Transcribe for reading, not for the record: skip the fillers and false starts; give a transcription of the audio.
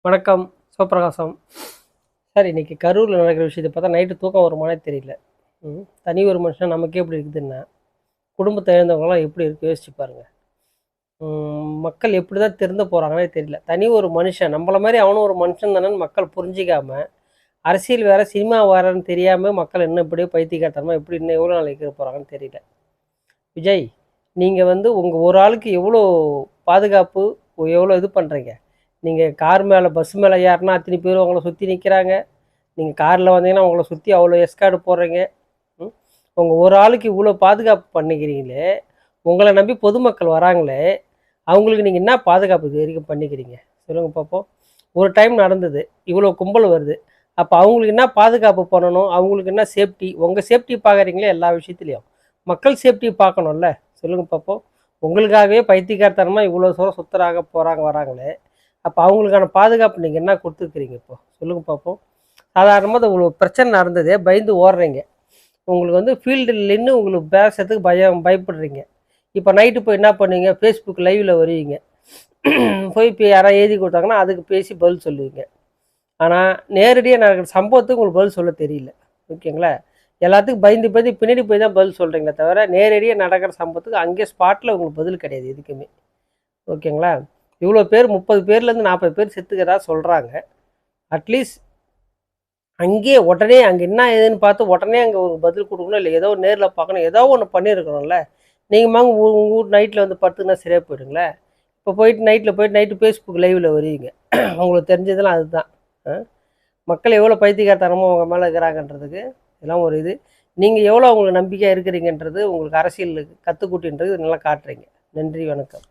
வணக்கம். சிவபிரகாசம். சார், இன்னைக்கு கரூரில் நடக்கிற விஷயத்தை பார்த்தா நைட்டு தூக்கம் வருமானே தெரியல. தனி ஒரு மனுஷன் நமக்கே எப்படி இருக்குதுன்னா, குடும்பத்தை இழந்தவங்களாம் எப்படி இருக்கு யோசிச்சு பாருங்க. மக்கள் எப்படி தான் திருந்த போகிறாங்கன்னே தெரியல. தனி ஒரு மனுஷன் நம்மள மாதிரி அவனும் ஒரு மனுஷன் தானேன்னு மக்கள் புரிஞ்சிக்காம, அரசியல் வேறு சினிமா வேறன்னு தெரியாமல் மக்கள் இன்னும் இப்படியே பைத்தியக்காரத்தனமாக எப்படி இன்னும் எவ்வளோ நாளைக்கு இருக்க போகிறாங்கன்னு தெரியல. விஜய், நீங்கள் உங்கள் ஒரு ஆளுக்கு எவ்வளோ பாதுகாப்பு, எவ்வளோ இது பண்ணுறீங்க. நீங்கள் கார் மேலே பஸ் மேலே ஏறினா அத்தனை பேர் உங்களை சுற்றி நிற்கிறாங்க. நீங்கள் காரில் வந்தீங்கன்னா உங்களை சுற்றி அவ்வளோ எஸ்கார்டு போடுறீங்க. உங்கள் ஒரு ஆளுக்கு இவ்வளோ பாதுகாப்பு பண்ணிக்கிறீங்களே, உங்களை நம்பி பொதுமக்கள் வராங்களே, அவங்களுக்கு நீங்கள் என்ன பாதுகாப்பு இது வரைக்கும் பண்ணிக்கிறீங்க சொல்லுங்கள் பார்ப்போம். ஒரு டைம் நடந்தது, இவ்வளோ கும்பல் வருது, அப்போ அவங்களுக்கு என்ன பாதுகாப்பு பண்ணணும், அவங்களுக்கு என்ன சேஃப்டி, உங்கள் சேஃப்டி பார்க்குறீங்களே எல்லா விஷயத்துலையும். மக்கள் சேஃப்டி பார்க்கணும்ல, சொல்லுங்கள் பார்ப்போம். உங்களுக்காகவே பைத்தியக்காரத்தனமாக இவ்வளோ தூரம் சுற்றுறாங்க போகிறாங்க வராங்களே, அப்போ அவங்களுக்கான பாதுகாப்பு நீங்கள் என்ன கொடுத்துருக்குறீங்க இப்போ சொல்லுங்கள் பார்ப்போம். சாதாரணமாக அது உங்களுக்கு பிரச்சனை நடந்ததே பயந்து ஓடுறீங்க. உங்களுக்கு ஃபீல்டில் நின்று உங்களுக்கு பேசுறதுக்கு பயப்படுறீங்க. இப்போ நைட்டு போய் என்ன பண்ணுவீங்க, ஃபேஸ்புக் லைவில் வருவீங்க. போய் இப்போ யாராவது எழுதி கொடுத்தாங்கன்னா அதுக்கு பேசி பதில் சொல்லுவீங்க. ஆனால் நேரடியாக நடக்கிற சம்பவத்துக்கு உங்களுக்கு பதில் சொல்ல தெரியல. ஓகேங்களா? எல்லாத்துக்கும் பயந்து பயந்து பின்னாடி போய் தான் பதில் சொல்கிறீங்களே தவிர, நேரடியாக நடக்கிற சம்பவத்துக்கு அங்கே ஸ்பாட்டில் உங்களுக்கு பதில் கிடையாது எதுக்குமே. ஓகேங்களா? இவ்வளோ பேர் 30 பேர்லேருந்து 40 பேர் செத்துக்கிறதா சொல்கிறாங்க. அட்லீஸ்ட் அங்கேயே உடனே அங்கே என்ன ஏதுன்னு பார்த்து உடனே அங்கே ஒரு பதில் கொடுக்கணும், இல்லை ஏதோ நேரில் பார்க்கணும், ஏதோ ஒன்று பண்ணியிருக்கணும்ல. நீங்கள் வாங்க உங்கள் வீட்டு நைட்டில் வந்து படுத்துனா சரியாக போயிடுங்களே. இப்போ போயிட்டு நைட்டு ஃபேஸ்புக் லைவில் வருவீங்க. உங்களுக்கு தெரிஞ்சதெல்லாம் அதுதான். மக்கள் எவ்வளோ பைத்தியக்காரத்தனமாக உங்கள் மேலே இருக்கிறாங்கன்றதுக்கு இதெல்லாம் ஒரு இது. நீங்கள் எவ்வளோ அவங்களுக்கு நம்பிக்கையாக இருக்கிறீங்கன்றது உங்களுக்கு அரசியல் கற்றுக்குட்டின்றது நல்லா காட்டுறீங்க. நன்றி, வணக்கம்.